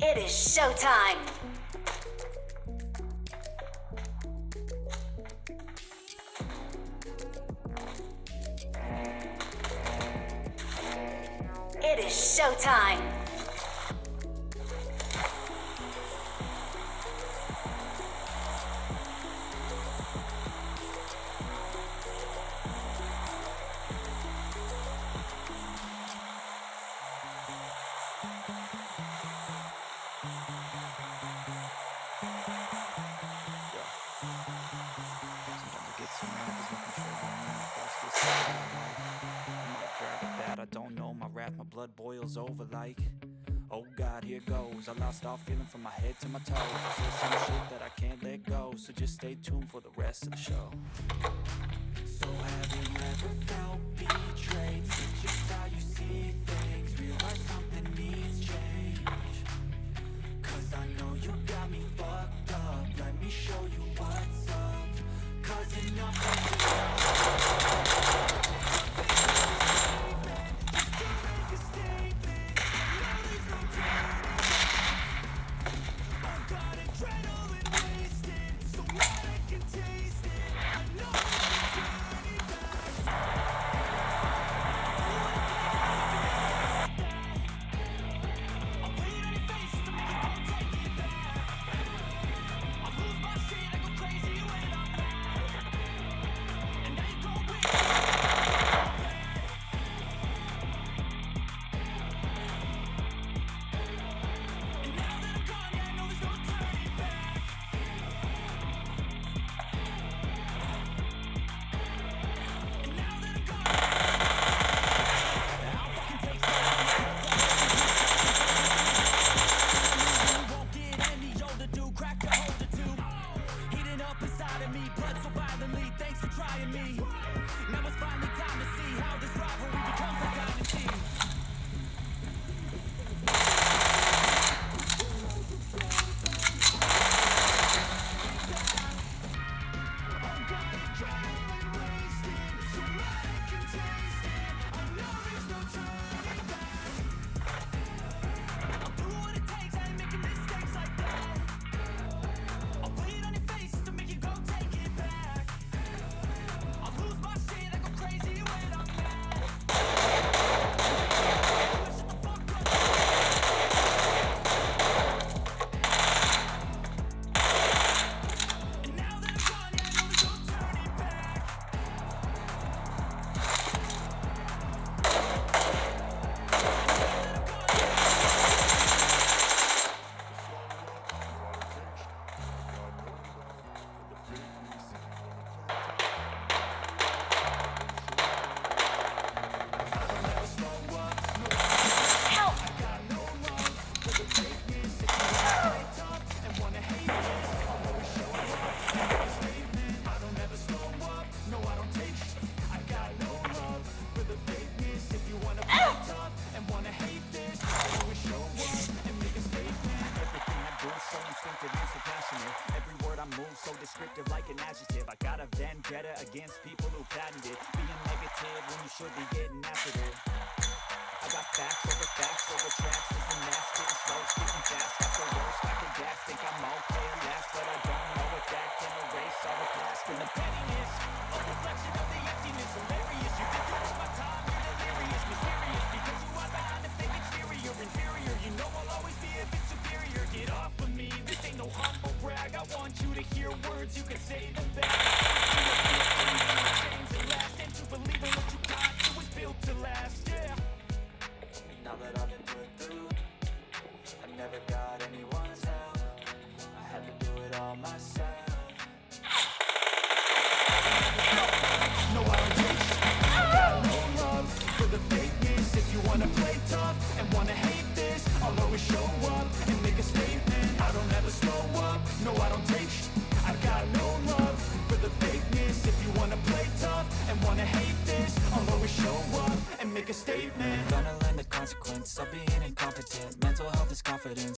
It is showtime! It is showtime! My blood boils over like, oh God, here goes. I lost all feeling from my head to my toes. There's some shit that I can't let go, so just stay tuned for the rest of the show. So have you ever felt betrayed? Is it just how you see things? Realize something needs change. Cause I know you got me fucked up. Let me show you what's up. Cause enough of like an adjective. I got a vendetta against people who patented being negative when you should be getting after it. I got facts over tracks. This and that, getting slow, speaking fast. Got the worst, got the gas. Think I'm okay at last, but I don't know if that can erase all the past. And the pettiness, a reflection of the emptiness. Hilarious, you think you waste my time. You're delirious, mysterious, because you are behind the fake exterior. Inferior, you know I'll always be a bit superior. Get off of me, this ain't no humble brag. I want you to hear words, you can say them back. Change and last, and to believe in what you got, it was built to last, yeah. Now that I've been put through, I never got anyone's help. I had to do it all myself. No, I don't take shit. I got no love for the fakeness. If you wanna play tough and wanna hate this, I'll always show up and make a statement. I don't ever slow up, no, I don't take shit. I got no love for the fakeness. If you wanna play tough and wanna hate this, I'll always show up and make a statement. Gonna learn the consequence of being incompetent. Mental health is confidence.